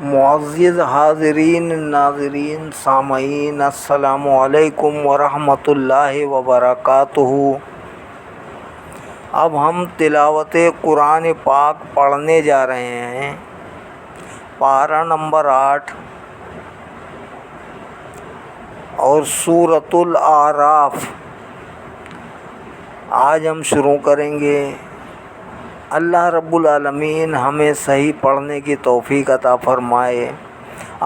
معزز حاضرین ناظرین سامعین، السلام علیکم ورحمۃ اللہ وبرکاتہ۔ اب ہم تلاوت قرآن پاک پڑھنے جا رہے ہیں، پارہ نمبر 8 اور سورۃ الاعراف آج ہم شروع کریں گے۔ اللہ رب العالمین ہمیں صحیح پڑھنے کی توفیق عطا فرمائے،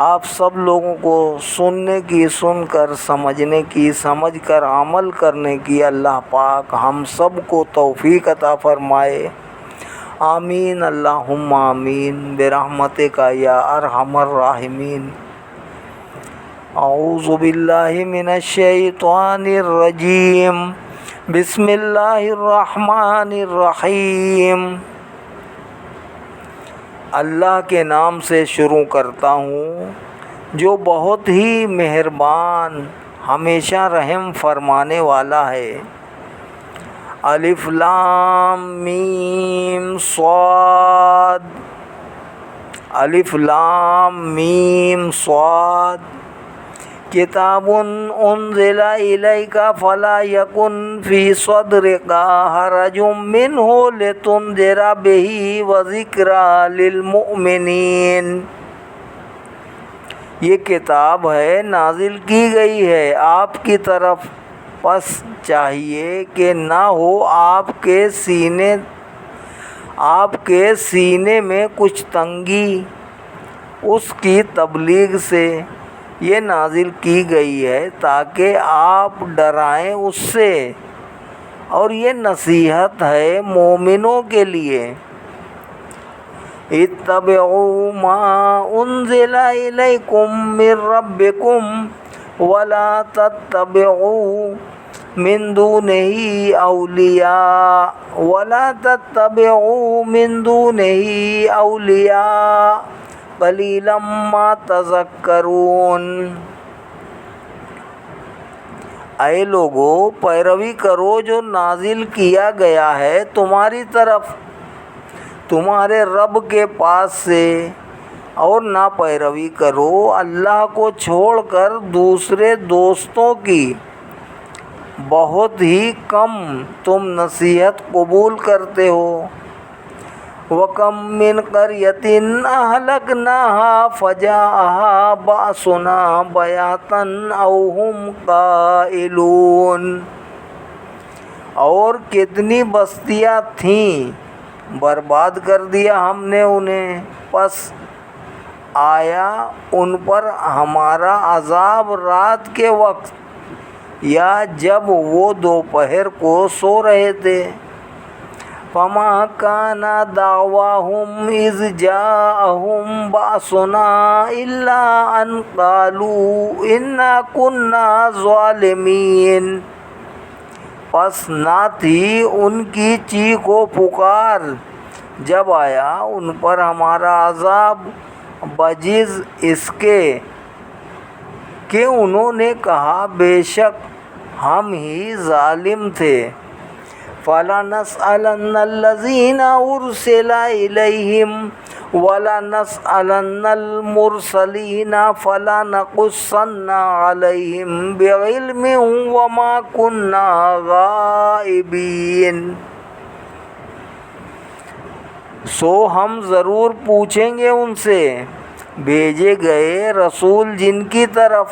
آپ سب لوگوں کو سننے کی سن کر، سمجھنے کی سمجھ کر، عمل کرنے کی اللہ پاک ہم سب کو توفیق عطا فرمائے، آمین اللہم آمین برحمتک یا ارحم الراحمین۔ اعوذ باللہ من الشیطان الرجیم، بسم اللہ الرحمن الرحیم۔ اللہ کے نام سے شروع کرتا ہوں جو بہت ہی مہربان، ہمیشہ رحم فرمانے والا ہے۔ الف لام میم صاد، الف لام میم صاد، کتاب انزل الیک فلا یکن فی صدرک حرج منہ لتنذر بہ وذکری للمؤمنین۔ یہ کتاب ہے، نازل کی گئی ہے آپ کی طرف، پس چاہیے کہ نہ ہو آپ کے سینے میں کچھ تنگی اس کی تبلیغ سے۔ یہ نازل کی گئی ہے تاکہ آپ ڈرائیں اس سے، اور یہ نصیحت ہے مومنوں کے لیے۔ اتبعوا ما انزل الیکم من ربکم ولا تتبعوا من دونہ اولیاء قلیلا ما تذکرون۔ اے لوگو، پیروی کرو جو نازل کیا گیا ہے تمہاری طرف تمہارے رب کے پاس سے، اور نہ پیروی کرو اللہ کو چھوڑ کر دوسرے دوستوں کی، بہت ہی کم تم نصیحت قبول کرتے ہو۔ وَكَم مِّن قَرْيَةٍ أَهْلَكْنَاهَا فَجَاءَهَا بَأْسُنَا بَيَاتًا أَوْ هُمْ قَائِلُونَ۔ اور کتنی بستیاں تھیں، برباد کر دیا ہم نے انہیں، پس آیا ان پر ہمارا عذاب رات کے وقت یا جب وہ دوپہر کو سو رہے تھے۔ فَمَا كَانَ دَعْوَاهُمْ إِذْ جَاءَهُمْ بَأْسُنَا إِلَّا أَنْ قَالُوا إِنَّا كُنَّا ظَالِمِينَ۔ پس نہ تھی ان کی چیخ و پکار جب آیا ان پر ہمارا عذاب، بجز اس کے کہ انہوں نے کہا بے شک ہم ہی ظالم تھے۔ فَلَنَسْأَلَنَّ الَّذِينَ أُرْسِلَ إِلَيْهِمْ وَلَنَسْأَلَنَّ الْمُرْسَلِينَ فَلَنَقُصَّنَّ عَلَيْهِمْ بِعِلْمٍ وَمَا كُنَّا غَائِبِينَ۔ سو ہم ضرور پوچھیں گے ان سے بھیجے گئے رسول جن کی طرف،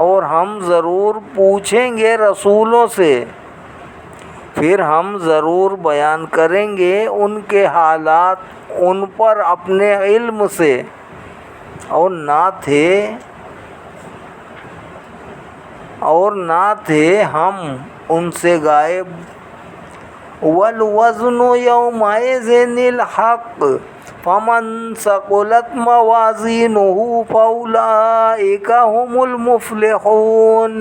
اور ہم ضرور پوچھیں گے رسولوں سے، پھر ہم ضرور بیان کریں گے ان کے حالات ان پر اپنے علم سے، اور نہ تھے ہم ان سے غائب۔ وَالْوَزْنُ يَوْمَئِذٍ الْحَقُّ فَمَنْ ثَقُلَتْ مَوَازِينُهُ فَأُولَئِكَ هُمُ الْمُفْلِحُونَ۔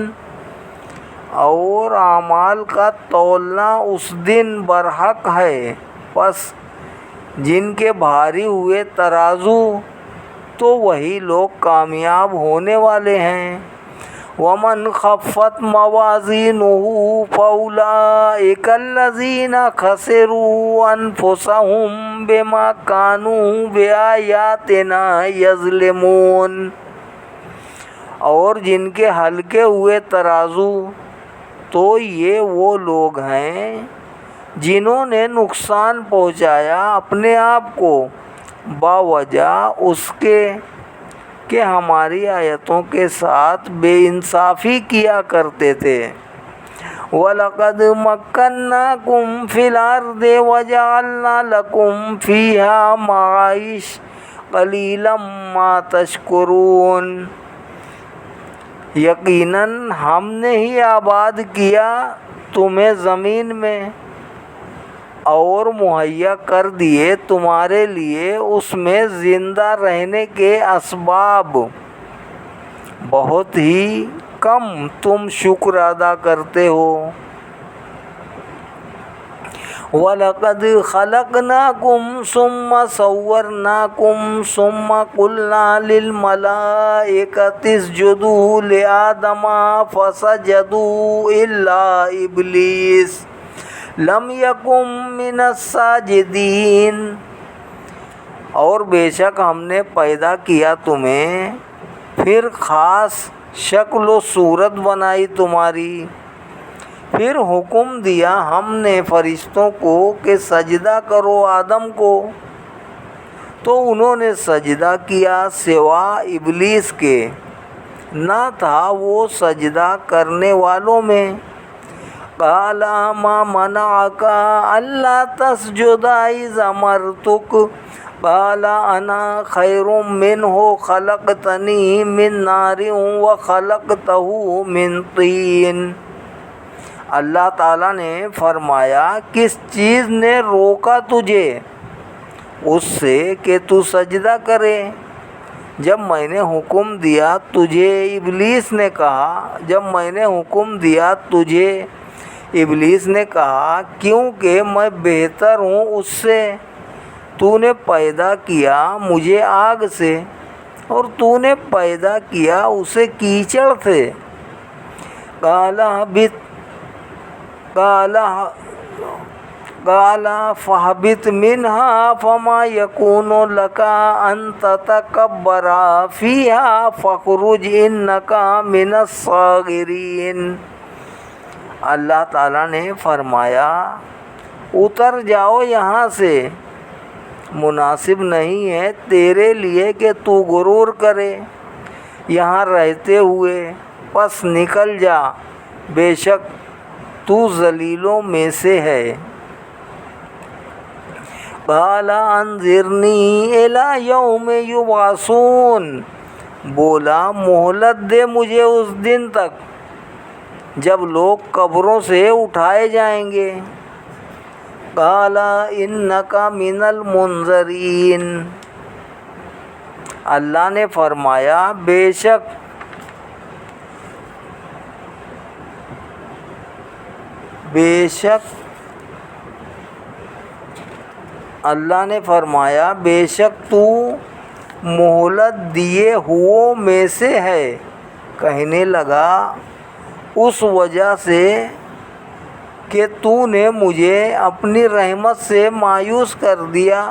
اور اعمال کا تولنا اس دن برحق ہے، پس جن کے بھاری ہوئے ترازو تو وہی لوگ کامیاب ہونے والے ہیں۔ ومن خفت موازینہ فاولئک الذین خسروا انفسهم بما کانوا بآیاتنا یظلمون۔ اور جن کے ہلکے ہوئے ترازو تو یہ وہ لوگ ہیں جنہوں نے نقصان پہنچایا اپنے آپ کو باوجہ اس کے کہ ہماری آیتوں کے ساتھ بے انصافی کیا کرتے تھے۔ وَلَقَدْ مَكَّنَّاكُمْ فِي الْأَرْضِ وَجَعَلْنَا لَكُمْ فِيهَا مَعَائِشَ قَلِيلًا مَا تَشْكُرُونَ۔ یقیناً ہم نے ہی آباد کیا تمہیں زمین میں اور مہیا کر دیے تمہارے لیے اس میں زندہ رہنے کے اسباب، بہت ہی کم تم شکر ادا کرتے ہو۔ وَلَقَدْ خَلَقْنَاكُمْ ثُمَّ صَوَّرْنَاكُمْ ثُمَّ قُلْنَا لِلْمَلَائِكَةِ اسْجُدُوا لِآدَمَ فَسَجَدُوا إِلَّا إِبْلِيسَ لَمْ يَكُن مِّنَ السَّاجِدِينَ۔ اور بے شک ہم نے پیدا کیا تمہیں، پھر خاص شکل و صورت بنائی تمہاری، پھر حکم دیا ہم نے فرشتوں کو کہ سجدہ کرو آدم کو، تو انہوں نے سجدہ کیا سوا ابلیس کے، نہ تھا وہ سجدہ کرنے والوں میں۔ قال ما منعك الا تسجد اذ امرتك قال انا خیر منه خلقتنی من نار وخلقته من طین۔ اللہ تعالیٰ نے فرمایا کس چیز نے روکا تجھے اس سے کہ تو سجدہ کرے جب میں نے حکم دیا تجھے؟ ابلیس نے کہا جب میں نے حکم دیا تجھے ابلیس نے کہا کیونکہ میں بہتر ہوں اس سے، تو نے پیدا کیا مجھے آگ سے اور تو نے پیدا کیا اسے کیچڑ سے۔ قال فاهبط منها فما يكون لك أن تتكبر فيها فاخرج إنك من الصاغرين۔ اللہ تعالیٰ نے فرمایا اتر جاؤ یہاں سے، مناسب نہیں ہے تیرے لیے کہ تو غرور کرے یہاں رہتے ہوئے، پس نکل جا، بے شک تو ذلیلوں میں سے ہے۔ قال انظرنی الی یوم یبعثون، بولا مہلت دے مجھے اس دن تک جب لوگ قبروں سے اٹھائے جائیں گے۔ قال انک من المنظرین، اللہ نے فرمایا بے شک اللہ نے فرمایا بے شک تو مہلت دیے ہو میں سے ہے۔ کہنے لگا اس وجہ سے کہ تو نے مجھے اپنی رحمت سے مایوس کر دیا۔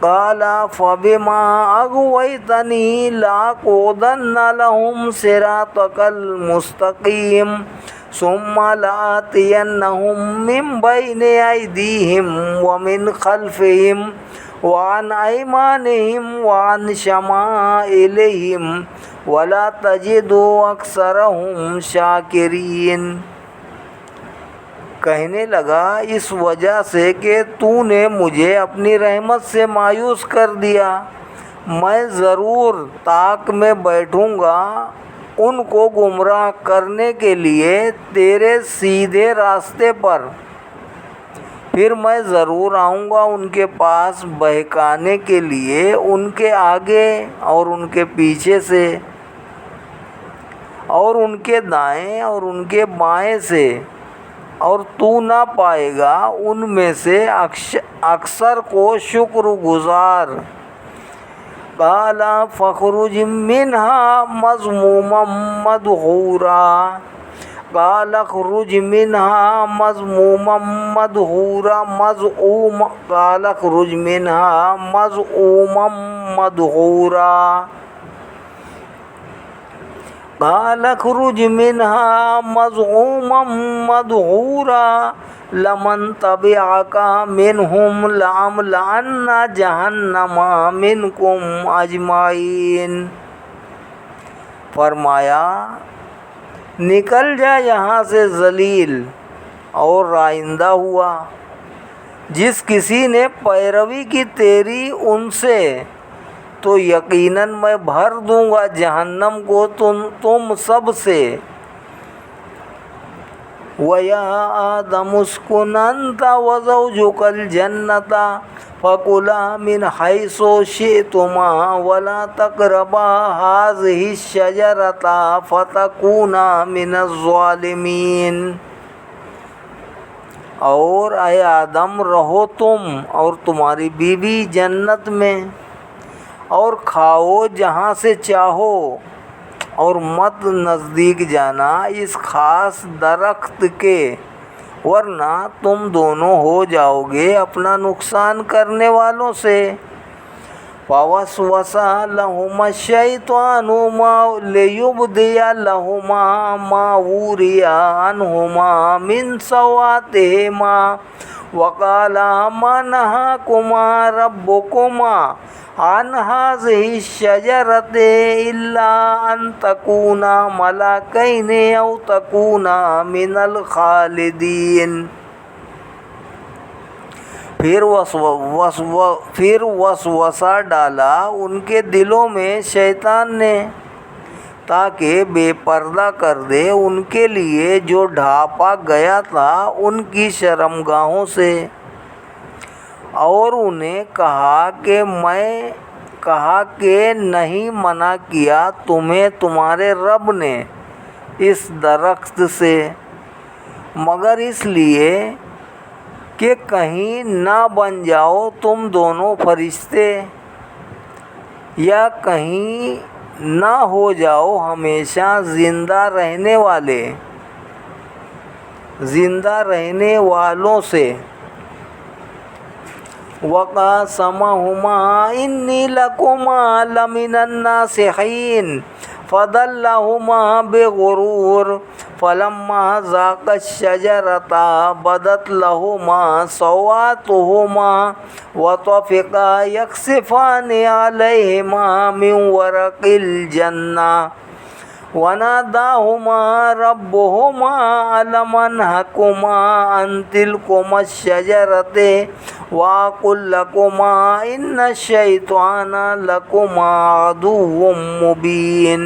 قال فبما اغويتني لأقعدن لهم صراطك المستقيم ثم لآتينهم من بين أيديهم ومن خلفهم وعن أيمانهم وعن شمائلهم ولا تجد أكثرهم شاكرين۔ کہنے لگا اس وجہ سے کہ تو نے مجھے اپنی رحمت سے مایوس کر دیا، میں ضرور طاق میں بیٹھوں گا ان کو گمراہ کرنے کے لیے تیرے سیدھے راستے پر، پھر میں ضرور آؤں گا ان کے پاس بہکانے کے لیے ان کے آگے اور ان کے پیچھے سے اور ان کے دائیں اور ان کے بائیں سے، اور تو نہ پائے گا ان میں سے اکثر کو شکر گزار۔ قال فاخرج منها مذموما مدحورا قال اخرج منها مذموما مدحورا قال اخرج منها مذءوما مدحورا قال اخرج منها مذءوما مدحورا لمن تبعك منهم لأملأن جہنم منکم اجمعین۔ فرمایا نکل جا یہاں سے ذلیل اور رائندہ ہوا، جس کسی نے پیروی کی تیری ان سے تو یقیناً میں بھر دوں گا جہنم کو تم سب سے۔ وَيَا آدَمُ اسْكُنْ أَنْتَ وَزَوْجُكَ الْجَنَّةَ فَكُلَا مِنْ حَيْثُ شِئْتُمَا وَلَا تَقْرَبَا هَٰذِهِ الشَّجَرَةَ فَتَكُونَا مِنَ الظَّالِمِينَ۔ اور اے آدم رہو تم اور تمہاری بیوی جنت میں اور کھاؤ جہاں سے چاہو، اور مت نزدیک جانا اس خاص درخت کے، ورنہ تم دونوں ہو جاؤ گے اپنا نقصان کرنے والوں سے۔ فَوَسْوَسَ لَهُمَا الشَّيْطَانُ لِيُبْدِيَ لَهُمَا مَا وُرِيَ عَنْهُمَا مِنْ سَوْآتِهِمَا وَقَالَ مَا نَهَاكُمَا رَبُّكُمَا عَنْ هَٰذِهِ الشَّجَرَةِ إِلَّا أَن تَكُونَا مَلَكَيْنِ أَوْ تَكُونَا مِنَ الْخَالِدِينَ۔ پھر وسوسہ ڈالا ان کے دلوں میں شیطان نے، تاکہ بے پردہ کر دے ان کے لیے جو ڈھانپا گیا تھا ان کی شرمگاہوں سے، اور انہیں کہا کہ نہیں منع کیا تمہیں تمہارے رب نے اس درخت سے مگر اس لیے کہ کہیں نہ بن جاؤ تم دونوں فرشتے، یا کہیں نہ ہو جاؤ ہمیشہ زندہ رہنے والوں سے۔ وَقَاسَمَهُمَا إِنِّي لَكُمَا لَمِنَ النَّاصِحِينَ فَدَلَّهُمَا بِغُرُورٍ فَلَمَّا ذَاقَا الشَّجَرَةَ بَدَتْ لَهُمَا سَوْآتُهُمَا وَطَفِقَا يَخْصِفَانِ عَلَيْهِمَا مِنْ وَرَقِ الْجَنَّةِ وَنَادَاهُمَا رَبُّهُمَا أَلَمْ أَنْهَكُمَا عَنْ تِلْكُمَا الشَّجَرَةِ وَأَقُلْ لَكُمَا إِنَّ الشَّيْطَانَ لَكُمَا عَدُوٌّ مُّبِينٌ۔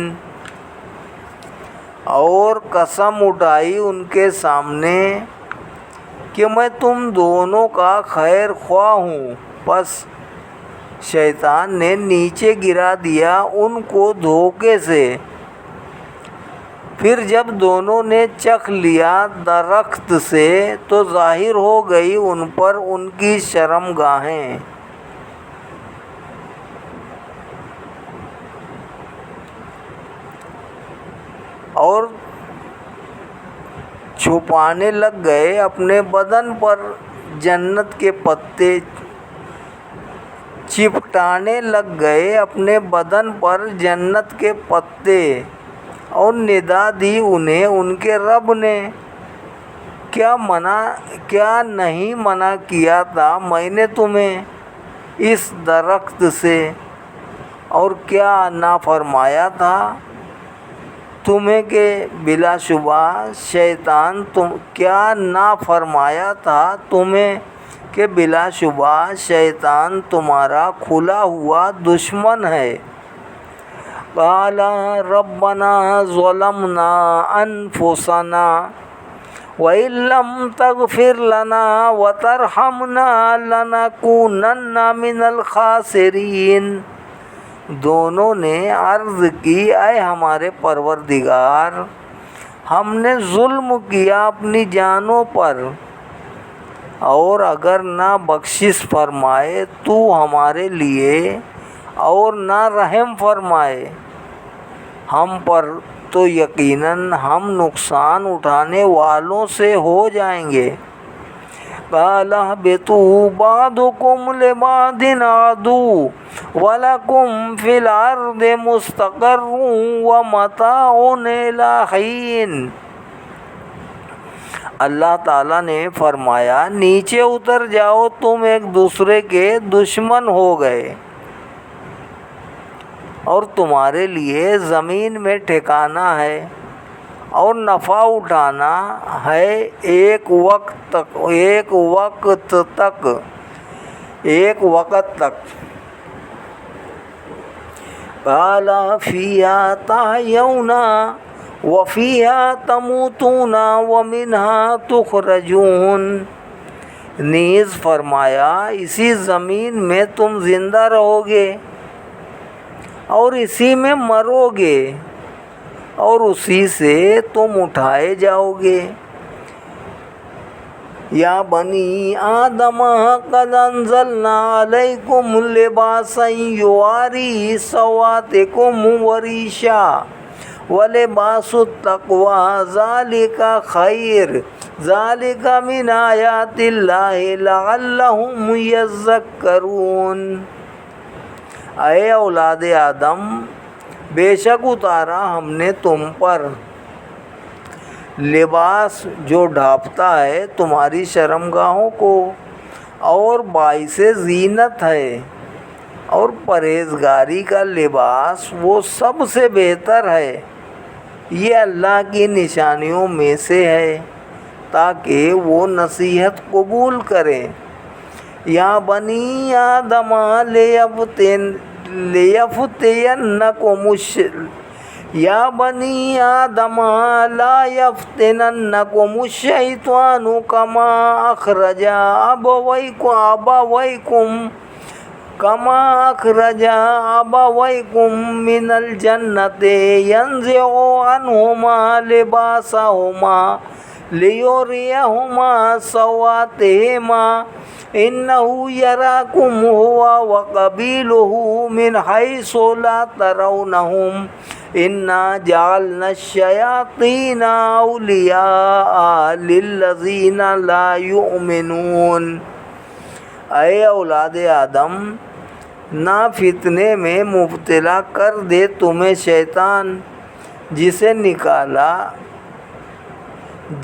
اور قسم اٹھائی ان کے سامنے کہ میں تم دونوں کا خیر خواہ ہوں، پس شیطان نے نیچے گرا دیا ان کو دھوکے سے۔ پھر جب دونوں نے چکھ لیا درخت سے تو ظاہر ہو گئی ان پر ان کی شرمگاہیں، اور چھپانے لگ گئے اپنے بدن پر جنت کے پتے، چپٹانے لگ گئے اپنے بدن پر جنت کے پتے، اور ندا دی انہیں ان کے رب نے، کیا نہیں منع کیا تھا میں نے تمہیں اس درخت سے، اور کیا نافرمایا تھا تمہیں کہ بلا شبہ شیطان تمہارا کھلا ہوا دشمن ہے۔ قَالَ رَبَّنَا ظَلَمْنَا أَنفُسَنَا وَإِن لَّمْ تَغْفِرْ لَنَا وَتَرْحَمْنَا لَنَكُونَنَّ مِنَ الْخَاسِرِينَ۔ دونوں نے عرض کی اے ہمارے پروردگار، ہم نے ظلم کیا اپنی جانوں پر، اور اگر نہ بخشش فرمائے تو ہمارے لیے اور نہ رحم فرمائے ہم پر تو یقیناً ہم نقصان اٹھانے والوں سے ہو جائیں گے۔ قَالَ اهْبِطُوا بَعْضُكُمْ لِبَعْضٍ عَدُوٌّ وَلَكُمْ فِي الْأَرْضِ مُسْتَقَرٌّ وَمَتَاعٌ إِلَىٰ حِینٍ۔ اللہ تعالیٰ نے فرمایا نیچے اتر جاؤ، تم ایک دوسرے کے دشمن ہو گئے اور تمہارے لیے زمین میں ٹھکانہ ہے اور نفع اٹھانا ہے ایک وقت تک۔ قَالَ فِيهَا تَحْيَوْنَ وَفِيهَا تَمُوتُونَ وَمِنْهَا تُخْرَجُونَ۔ نیز فرمایا اسی زمین میں تم زندہ رہو گے اور اسی میں مرو گے اور اسی سے تم اٹھائے جاؤ گے۔ یا بنی آدم قد انزلنا علیکم لباسا یواری سوآتکم وریشا ولباس التقوی ذالک خیر ذالک من آیات اللہ لعلہم یذکرون۔ اے اولاد آدم، بے شک اتارا ہم نے تم پر لباس جو ڈھانپتا ہے تمہاری شرمگاہوں کو اور باعث زینت ہے، اور پرہیزگاری کا لباس وہ سب سے بہتر ہے، یہ اللہ کی نشانیوں میں سے ہے تاکہ وہ نصیحت قبول کریں۔ یا بنی آدم یا بنی آدم لا یفتننکم الشیطان کما اخرج ابویکم من الجنۃ ینزع عنہما لباسہما لیریہما سوآتہما انہ یراکم ہو وقبیلہ من حیث لا ترونہم انا جعلنا الشیاطین اولیاء للذین لا یؤمنون۔ اے اولاد آدم، نہ فتنے میں مبتلا کر دے تمہیں شیطان،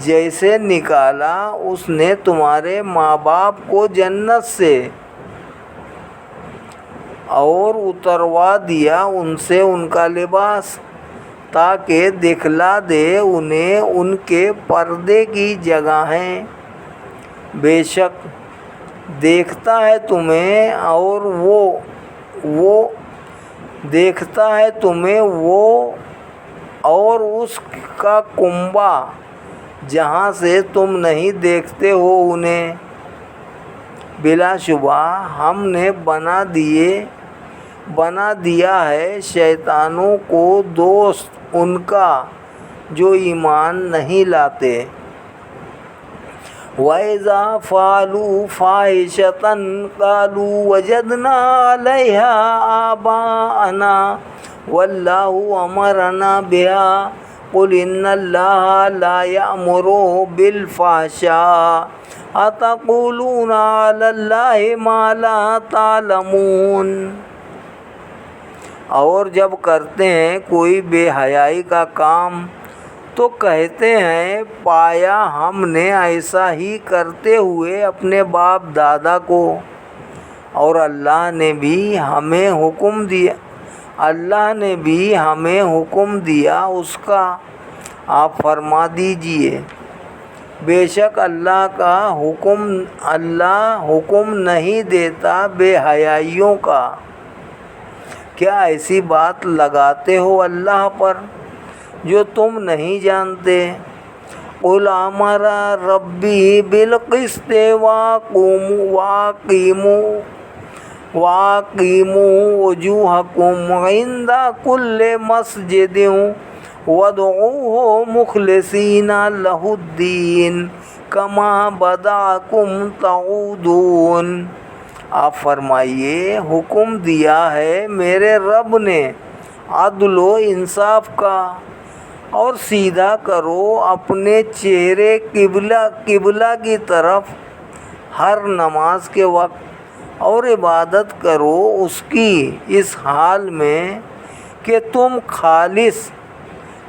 جیسے نکالا اس نے تمہارے ماں باپ کو جنت سے اور اتروا دیا ان سے ان کا لباس تاکہ دکھلا دے انہیں ان کے پردے کی جگہیں۔ بے شک دیکھتا ہے تمہیں اور وہ دیکھتا ہے تمہیں وہ اور اس کا کنبہ جہاں سے تم نہیں دیکھتے ہو انہیں۔ بلا شبہ ہم نے بنا دیا ہے شیطانوں کو دوست ان کا جو ایمان نہیں لاتے۔ وَإِذَا فَعَلُوا فَاحِشَةً قَالُوا وَجَدْنَا عَلَيْهَا آبَاءَنَا وَاللَّهُ أَمَرَنَا بِهَا قُلْ إِنَّ اللَّهَ لَا يَأْمُرُ بِالْفَحْشَاءِ أَتَقُولُونَ عَلَى اللَّهِ مَا لَا تَعْلَمُونَ۔ اور جب کرتے ہیں کوئی بے حیائی کا کام تو کہتے ہیں پایا ہم نے ایسا ہی کرتے ہوئے اپنے باپ دادا کو، اور اللہ نے بھی ہمیں حکم دیا اس کا۔ آپ فرما دیجئے بے شک اللہ حکم نہیں دیتا بے حیائیوں کا۔ کیا ایسی بات لگاتے ہو اللہ پر جو تم نہیں جانتے؟ قُلْ أَمَرَ رَبِّي بِالْقِسْطِ وَأَقِيمُوا وُجُوهَكُمْ عِنْدَ كُلِّ مَسْجِدٍ وَادْعُوهُ مُخْلِصِينَ لَهُ الدِّينَ كَمَا بَدَأَكُمْ تَعُودُونَ۔ آپ فرمائیے حکم دیا ہے میرے رب نے عدل و انصاف کا، اور سیدھا کرو اپنے چہرے قبلہ کی طرف ہر نماز کے وقت، اور عبادت کرو اس کی اس حال میں کہ تم خالص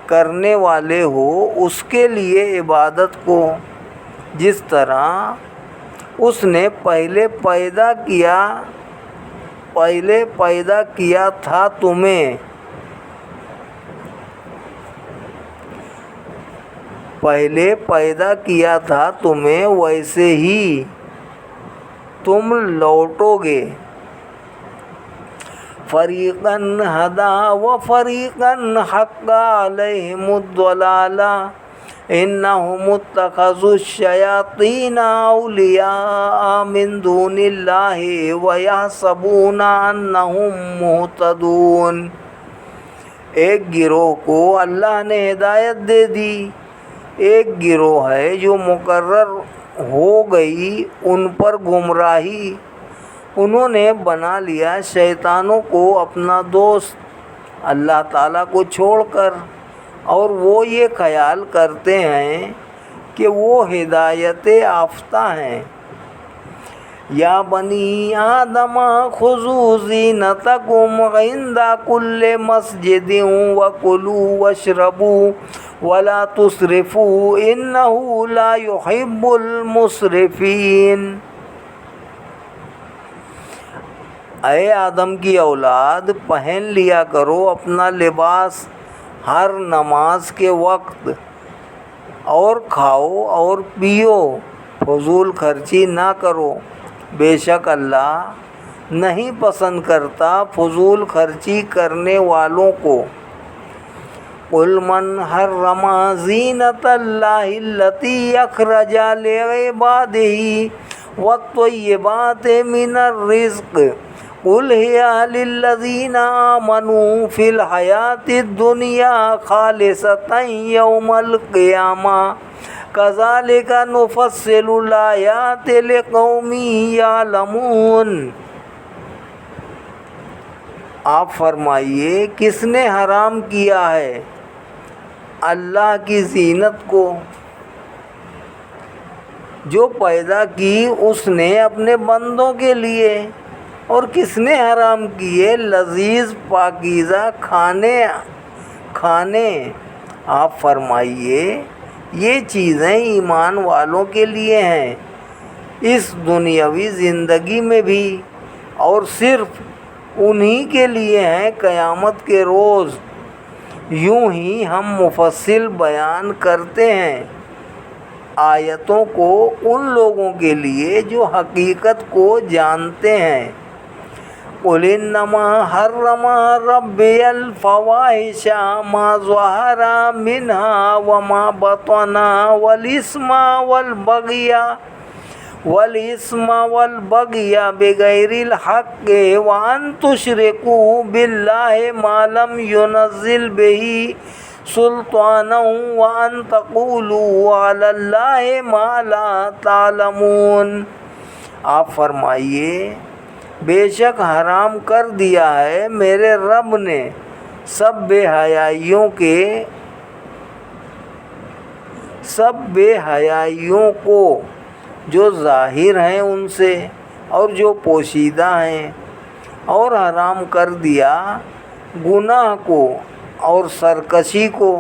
کرنے والے ہو اس کے لیے عبادت کو، جس طرح اس نے پہلے پیدا کیا تھا تمہیں، ویسے ہی تم لوٹو گے۔ فریقاً ہدی و فریقاً حق علیہم الضلالہ انہم اتخذوا الشیاطین اولیاء من دون اللہ ویحسبون انہم مہتدون۔ ایک گروہ کو اللہ نے ہدایت دے دی، ایک گروہ ہے جو مقرر ہو گئی ان پر گمراہی، انہوں نے بنا لیا شیطانوں کو اپنا دوست اللہ تعالیٰ کو چھوڑ کر، اور وہ یہ خیال کرتے ہیں کہ وہ ہدایت یافتہ ہیں۔ یا بنی آدم خذوا زینتکم عند کل مسجد وکلوا واشربوا ولا تسرفوا انہ لا یحب المسرفین۔ اے آدم کی اولاد، پہن لیا کرو اپنا لباس ہر نماز کے وقت، اور کھاؤ اور پیو، فضول خرچی نہ کرو، بے شک اللہ نہیں پسند کرتا فضول خرچی کرنے والوں کو۔ قل من حرم زینۃ اللہ التی اخرج لعبادہ والطیبات من الرزق قل ہی للذین آمنوا فی الحیاۃ الدنیا خالصۃ یوم القیامہ کذالک نفصل الآیات لقوم یعلمون۔ آپ فرمائیے کس نے حرام کیا ہے اللہ کی زینت کو جو پیدا کی اس نے اپنے بندوں کے لیے، اور کس نے حرام کیے لذیذ پاکیزہ کھانے۔ آپ فرمائیے یہ چیزیں ایمان والوں کے لیے ہیں اس دنیاوی زندگی میں بھی، اور صرف انہی کے لیے ہیں قیامت کے روز۔ یوں ہی ہم مفصل بیان کرتے ہیں آیتوں کو ان لوگوں کے لیے جو حقیقت کو جانتے ہیں۔ قل انما حرم ربی الفواحش ما ظہر منها وما بطن والاسم والبغی بغیر الحق وان تشرکوا باللہ ما لم ينزل به سلطانا وان تقولوا علی اللہ ما لا تعلمون۔ آپ فرمائیے بے شک حرام کر دیا ہے میرے رب نے سب بے حیائیوں کو جو ظاہر ہیں ان سے اور جو پوشیدہ ہیں، اور حرام کر دیا گناہ کو اور سرکشی کو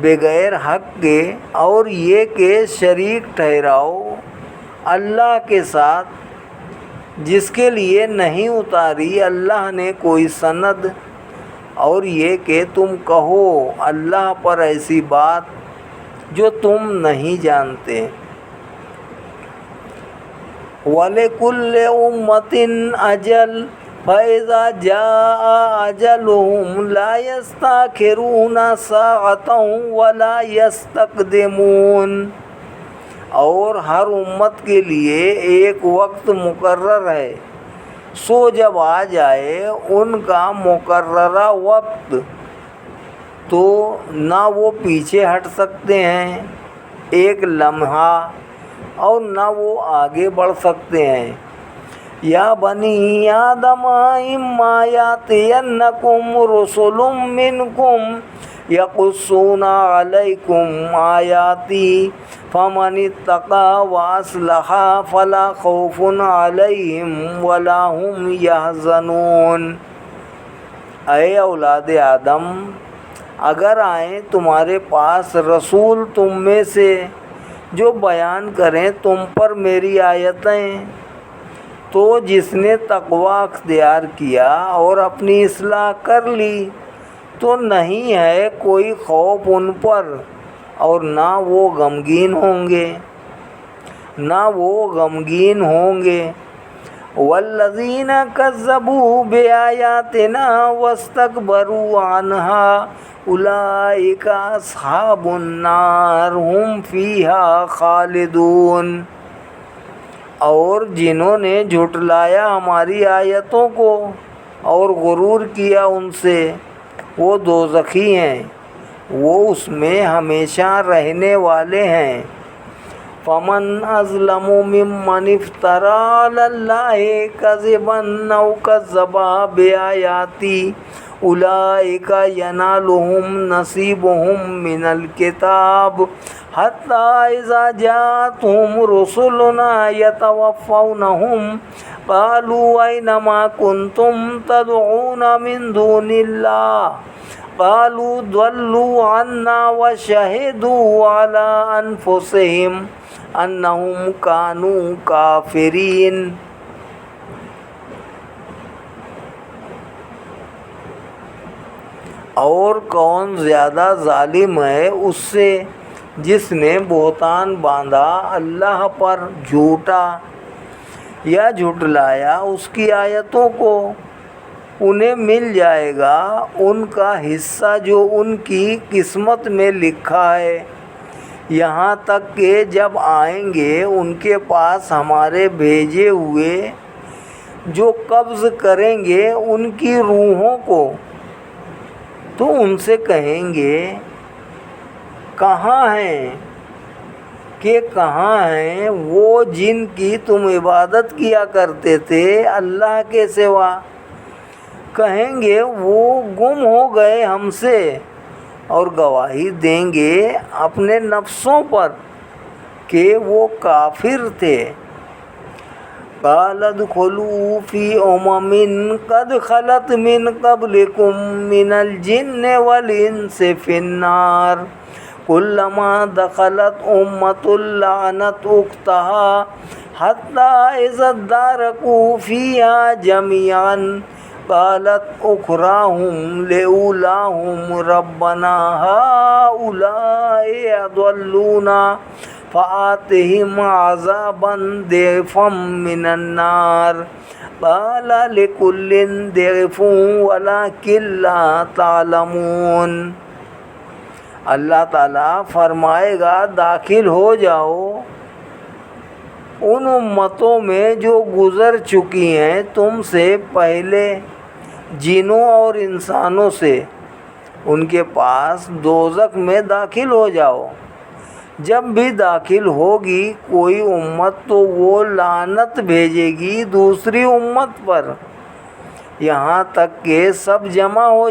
بغیر حق کے، اور یہ کہ شریک ٹھہراؤ اللہ کے ساتھ جس کے لیے نہیں اتاری اللہ نے کوئی سند، اور یہ کہ تم کہو اللہ پر ایسی بات جو تم نہیں جانتے۔ وَلِكُلِّ أُمَّةٍ أَجَلٌ فَإِذَا جَاءَ أَجَلُهُمْ لَا يَسْتَأْخِرُونَ سَاعَةً وَلَا يَسْتَقْدِمُونَ۔ اور ہر امت کے لیے ایک وقت مقرر ہے، سو جب آ جائے ان کا مقررہ وقت تو نہ وہ پیچھے ہٹ سکتے ہیں ایک لمحہ، اور نہ وہ آگے بڑھ سکتے ہیں۔ یا بنی آدم اما یاتینکم رسل منکم یقصون علیکم آیاتی فمن اتقی واصلح فلا خوف علیہم ولا هم یحزنون۔ اے اولاد آدم، اگر آئیں تمہارے پاس رسول تم میں سے جو بیان کریں تم پر میری آیتیں، تو جس نے تقوی اختیار کیا اور اپنی اصلاح کر لی تو نہیں ہے کوئی خوف ان پر اور نہ وہ غمگین ہوں گے والذین کذبوا بآیاتنا واستکبروا عنها اولئک اصحاب النار هم فیہا خالدون۔ اور جنہوں نے جھٹلایا ہماری آیتوں کو اور غرور کیا ان سے، وہ دوزخی ہیں، وہ اس میں ہمیشہ رہنے والے ہیں۔ فمن اظلم ممن افترى علی اللہ کذبا او کذب بآیاتی اولئک ینالهم نصیبهم من الکتاب حتی اذا جاءتهم رسلنا یتوفونهم قالوا این ما کنتم تدعون من دون اللہ قالوا ضلوا عنا وشهدوا على انفسهم انہم کانوا کافرین۔ اور کون زیادہ ظالم ہے اس سے جس نے بہتان باندھا اللہ پر جھوٹا یا جھٹلایا اس کی آیتوں کو، انہیں مل جائے گا ان کا حصہ جو ان کی قسمت میں لکھا ہے، یہاں تک کہ جب آئیں گے ان کے پاس ہمارے بھیجے ہوئے جو قبض کریں گے ان کی روحوں کو، تو ان سے کہیں گے کہاں ہیں وہ جن کی تم عبادت کیا کرتے تھے اللہ کے سوا؟ کہیں گے وہ گم ہو گئے ہم سے، اور گواہی دیں گے اپنے نفسوں پر کہ وہ کافر تھے۔ قال ادخلوا فی امم قد خلت من قبلکم من الجن والانس فی النار کلما دخلت امۃ لعنت اختها حتی اذا ادارکوا فیہا جميعا قالت اخراهم لأولاهم ربنا هؤلاء اضلونا فآتهم عذابا ضعفا من النار قال لكل ضعف ولكن لا تعلمون۔ اللہ تعالیٰ فرمائے گا داخل ہو جاؤ ان امتوں میں جو گزر چکی ہیں تم سے پہلے، جنوں اور انسانوں سے، ان کے پاس دوزخ میں داخل ہو جاؤ۔ جب بھی داخل ہوگی کوئی امت تو وہ لعنت بھیجے گی دوسری امت پر، یہاں تک کہ سب جمع ہو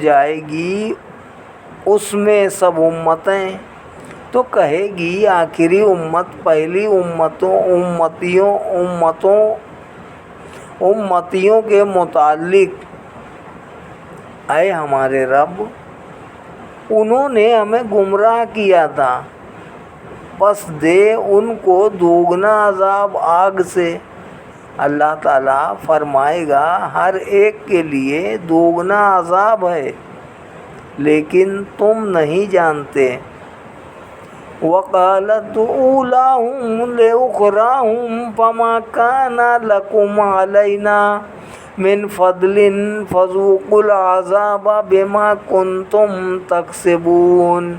جائے گی اس میں سب امتیں، تو کہے گی آخری امت پہلی امتیوں کے متعلق، اے ہمارے رب، انہوں نے ہمیں گمراہ کیا تھا، پس دے ان کو دوگنا عذاب آگ سے۔ اللہ تعالیٰ فرمائے گا ہر ایک کے لیے دوگنا عذاب ہے، لیکن تم نہیں جانتے۔ وقالت اولاہم لأخراہم فما کان لکم علینا من فضل فذوقوا العذاب بما کنتم تکسبون۔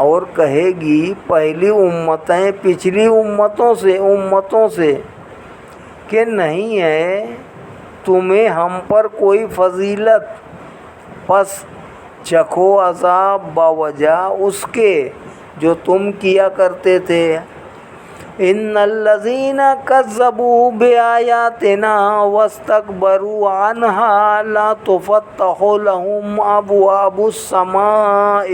اور کہے گی پہلی امتیں پچھلی امتوں سے کہ نہیں ہے تمہیں ہم پر کوئی فضیلت، پس چکھو عذاب باوجہ اس کے جو تم کیا کرتے تھے۔ ان الذین کذبوا بآیاتنا واستکبروا عنها لا تفتح لهم ابواب السماء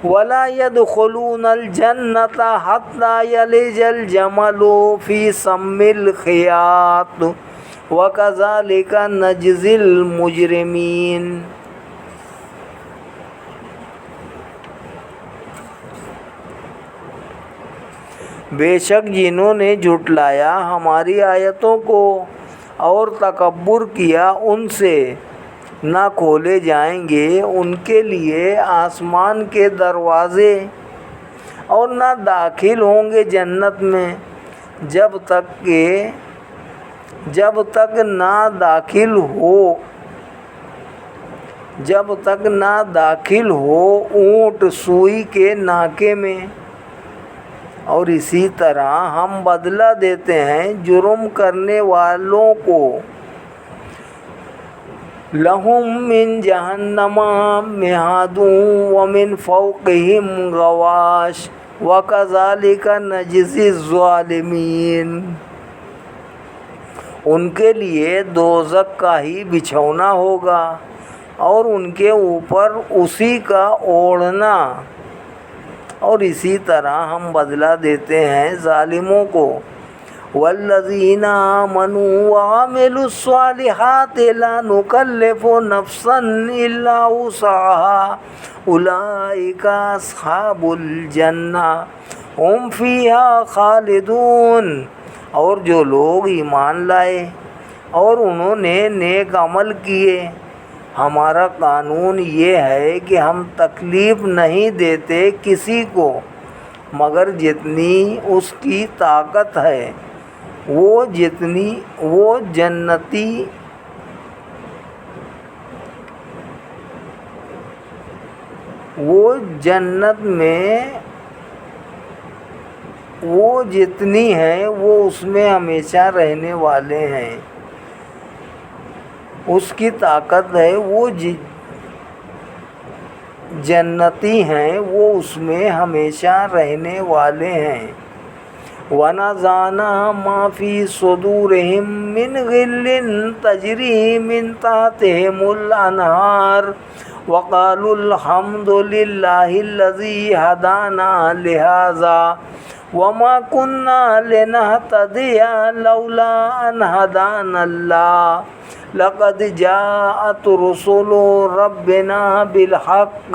ولا يدخلون الجنة حتى يلج الجمل في سم الخياط وكذلك نجزي المجرمين۔ بے شک جنہوں نے جھٹلایا ہماری آیتوں کو اور تکبر کیا ان سے نہ کھولے جائیں گے ان کے لیے آسمان کے دروازے اور نہ داخل ہوں گے جنت میں جب تک نہ داخل ہو اونٹ سوئی کے ناکے میں۔ اور اسی طرح ہم بدلہ دیتے ہیں جرم کرنے والوں کو، لہم من جہنم مہاد ومن فوقہم غواش وکذالک نجزی الظالمین۔ ان کے لیے دوزخ کا ہی بچھونا ہوگا اور ان کے اوپر اسی کا اوڑھنا، اور اسی طرح ہم بدلہ دیتے ہیں ظالموں کو۔ والذین آمنوا وعملوا الصالحات لا نکلف نفسا الا وسعها اولئک اصحاب الجنہ ہم فیہا خالدون۔ اور جو لوگ ایمان لائے اور انہوں نے نیک عمل کیے، ہمارا قانون یہ ہے کہ ہم تکلیف نہیں دیتے کسی کو مگر جتنی اس کی طاقت ہے، وہ جتنی ہیں وہ اس میں ہمیشہ رہنے والے ہیں، اس کی طاقت ہے، وہ جنتی ہیں، وہ اس میں ہمیشہ رہنے والے ہیں۔ وَنَزَعْنَا مَا فِي صُدُورِهِم مِّنْ غِلٍّ تَجْرِي مِن تَحْتِهِمُ الْأَنْهَارُ وَقَالُوا الْحَمْدُ لِلَّهِ الَّذِي هَدَانَا لِهَٰذَا وَمَا كُنَّا لِنَهْتَدِيَ لَوْلَا أَنْ هَدَانَا اللَّهُ لَقَدْ جَاءَتْ رُسُلُ رَبِّنَا بِالْحَقِّ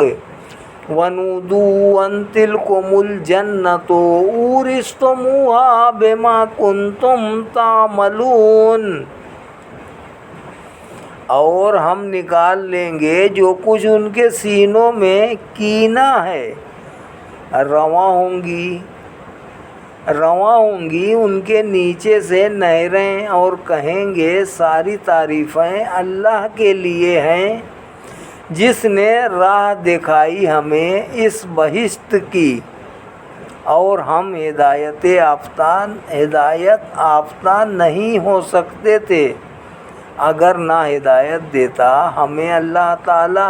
وَنُودُوا أَن تِلْكُمُ الْجَنَّةُ أُورِثْتُمُوهَا بِمَا كُنتُمْ تَعْمَلُونَ۔ اور ہم نکال لیں گے جو کچھ ان کے سینوں میں کینہ ہے، رواں ہوں گی ان کے نیچے سے نہریں، اور کہیں گے ساری تعریفیں اللہ کے لیے ہیں جس نے راہ دکھائی ہمیں اس بہشت کی، اور ہم ہدایت یافتہ نہیں ہو سکتے تھے اگر نہ ہدایت دیتا ہمیں اللہ تعالی۔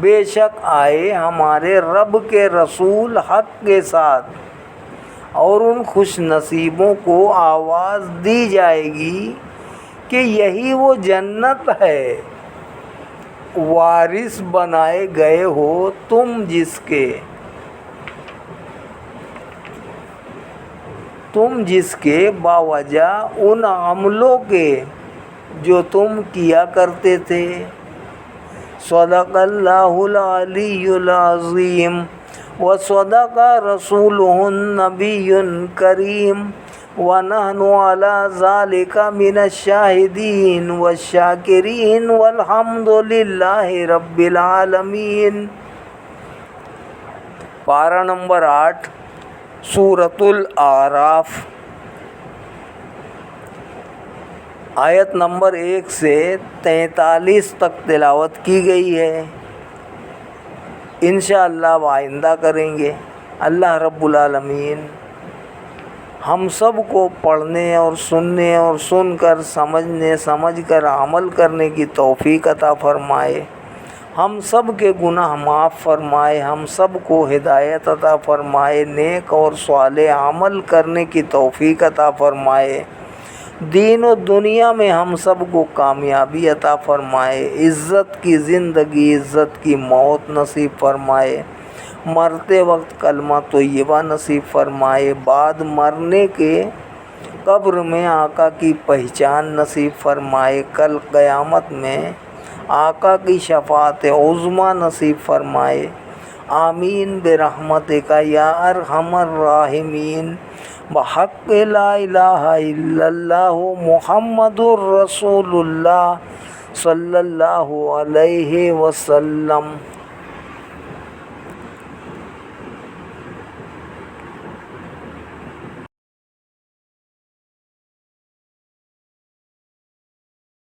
بے شک آئے ہمارے رب کے رسول حق کے ساتھ، اور ان خوش نصیبوں کو آواز دی جائے گی کہ یہی وہ جنت ہے وارث بنائے گئے ہو تم جس کے باوجہ ان عملوں کے جو تم کیا کرتے تھے۔ صدق اللہ العلی العظیم وصدق رسولہ النبی الکریم ونحن علی ذالک من الشاہدین والشاکرین والحمد للہ رب العالمین۔ پارہ نمبر 8 سورۃ الاعراف، آیت نمبر 1 سے 43 تک تلاوت کی گئی ہے۔ انشاءاللہ آئندہ کریں گے۔ اللہ رب العالمین ہم سب کو پڑھنے اور سننے اور سن کر سمجھ کر عمل کرنے کی توفیق عطا فرمائے۔ ہم سب کے گناہ معاف فرمائے، ہم سب کو ہدایت عطا فرمائے، نیک اور صالح عمل کرنے کی توفیق عطا فرمائے، دین و دنیا میں ہم سب کو کامیابی عطا فرمائے، عزت کی زندگی عزت کی موت نصیب فرمائے، مرتے وقت کلمہ طیبہ نصیب فرمائے، بعد مرنے کے قبر میں آقا کی پہچان نصیب فرمائے، کل قیامت میں آقا کی شفاعت عظمیٰ نصیب فرمائے، آمین برحمتک یا ارحم الراحمین، بحق لا الہ الا اللہ محمد الرسول اللہ صلی اللہ علیہ وسلم۔